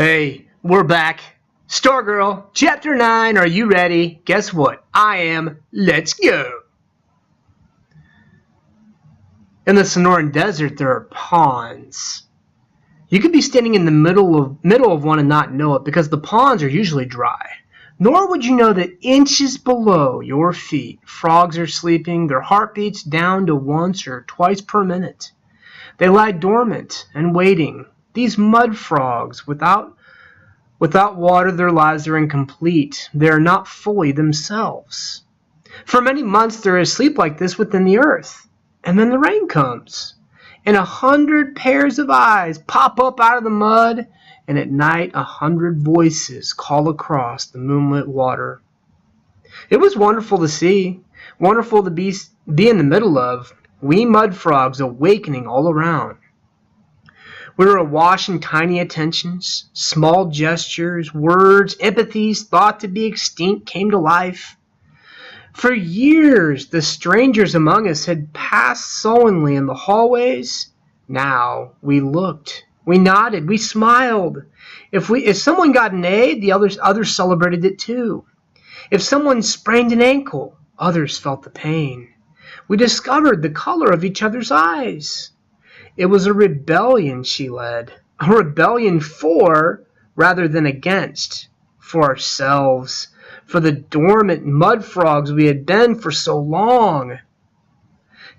Hey, we're back. Stargirl, Chapter 9, are you ready? Guess what? I am. Let's go. In the Sonoran Desert, there are ponds. You could be standing in the middle of one and not know it because the ponds are usually dry. Nor would you know that inches below your feet, frogs are sleeping, their heartbeats down to once or twice per minute. They lie dormant and waiting. These mud frogs, without water, their lives are incomplete. They are not fully themselves. For many months, they're asleep like this within the earth. And then the rain comes, and 100 pairs of eyes pop up out of the mud, and at night 100 voices call across the moonlit water. It was wonderful to see, wonderful to be in the middle of, wee mud frogs awakening all around. We were awash in tiny attentions, small gestures, words, empathies thought to be extinct came to life. For years, the strangers among us had passed sullenly in the hallways. Now we looked, we nodded, we smiled. If someone got an A, the others celebrated it too. If someone sprained an ankle, others felt the pain. We discovered the color of each other's eyes. It was a rebellion she led, a rebellion for, rather than against, for ourselves, for the dormant mud frogs we had been for so long.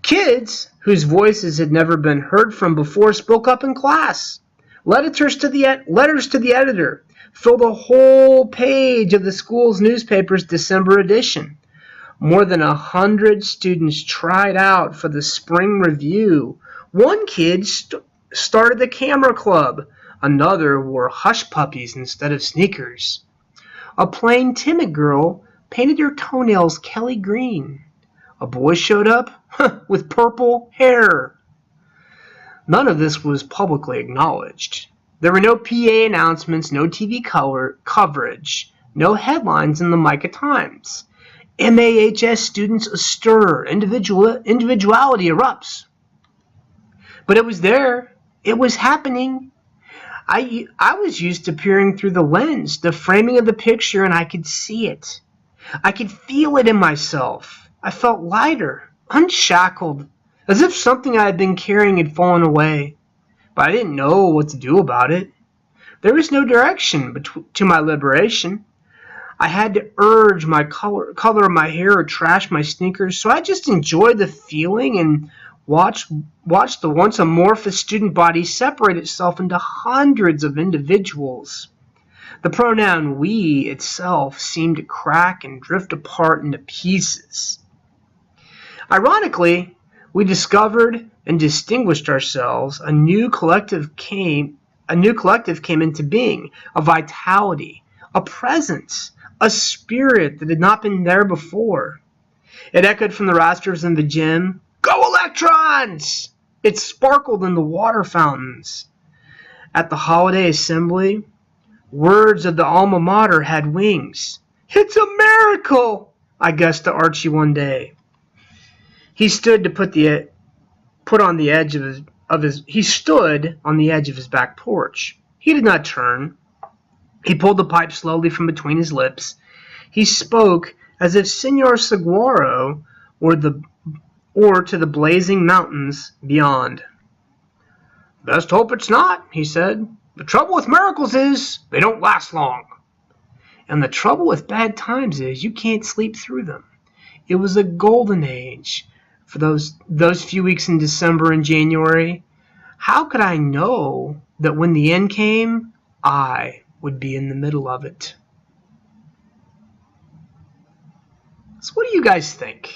Kids, whose voices had never been heard from before, spoke up in class. Letters to the editor filled the whole page of the school's newspaper's December edition. More than 100 students tried out for the spring review. One kid started the camera club. Another wore hush puppies instead of sneakers. A plain, timid girl painted her toenails Kelly green. A boy showed up with purple hair. None of this was publicly acknowledged. There were no PA announcements, no TV coverage, no headlines in the Micah Times. MAHS students astir. Individuality erupts. But it was there. It was happening. I was used to peering through the lens, the framing of the picture, and I could see it. I could feel it in myself. I felt lighter, unshackled, as if something I had been carrying had fallen away. But I didn't know what to do about it. There was no direction to my liberation. I had to urge my color of my hair or trash my sneakers, so I just enjoyed the feeling and watched the once amorphous student body separate itself into hundreds of individuals. The pronoun we itself seemed to crack and drift apart into pieces. Ironically, we discovered and distinguished ourselves. A new collective came into being, a vitality, a presence, a spirit that had not been there before. It echoed from the rafters in the gym. Go electrons! It sparkled in the water fountains. At the holiday assembly, words of the alma mater had wings. It's a miracle, I guessed to Archie one day. He stood on the edge of his back porch. He did not turn. He pulled the pipe slowly from between his lips. He spoke as if Senor Saguaro or to the blazing mountains beyond. Best hope it's not, he said. The trouble with miracles is they don't last long. And the trouble with bad times is you can't sleep through them. It was a golden age for those few weeks in December and January. How could I know that when the end came, I would be in the middle of it? So what do you guys think?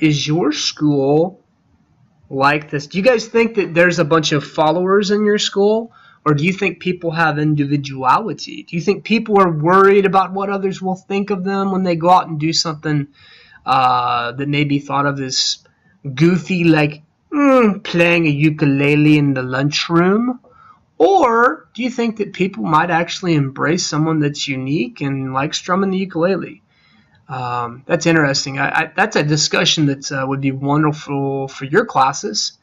Is your school like this? Do you guys think that there's a bunch of followers in your school? Or do you think people have individuality? Do you think people are worried about what others will think of them when they go out and do something that may be thought of as goofy, like playing a ukulele in the lunchroom? Or do you think that people might actually embrace someone that's unique and likes strumming the ukulele? That's interesting. That's a discussion that would be wonderful for your classes.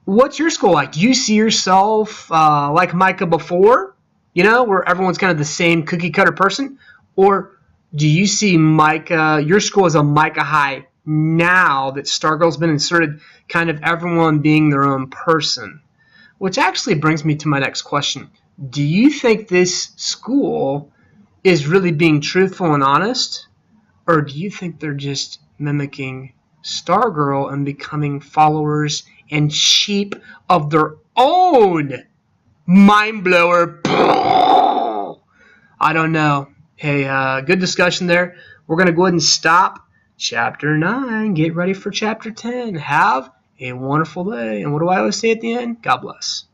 What's your school like? Do you see yourself like Micah before? where everyone's kind of the same cookie cutter person? Or do you see Micah, your school as a Micah High now that Stargirl's been inserted, kind of everyone being their own person? Which actually brings me to my next question. Do you think this school is really being truthful and honest? Or do you think they're just mimicking Stargirl and becoming followers and sheep of their own? Mind blower. I don't know. Hey, good discussion there. We're going to go ahead and stop Chapter 9. Get ready for Chapter 10. Have a wonderful day. And what do I always say at the end? God bless.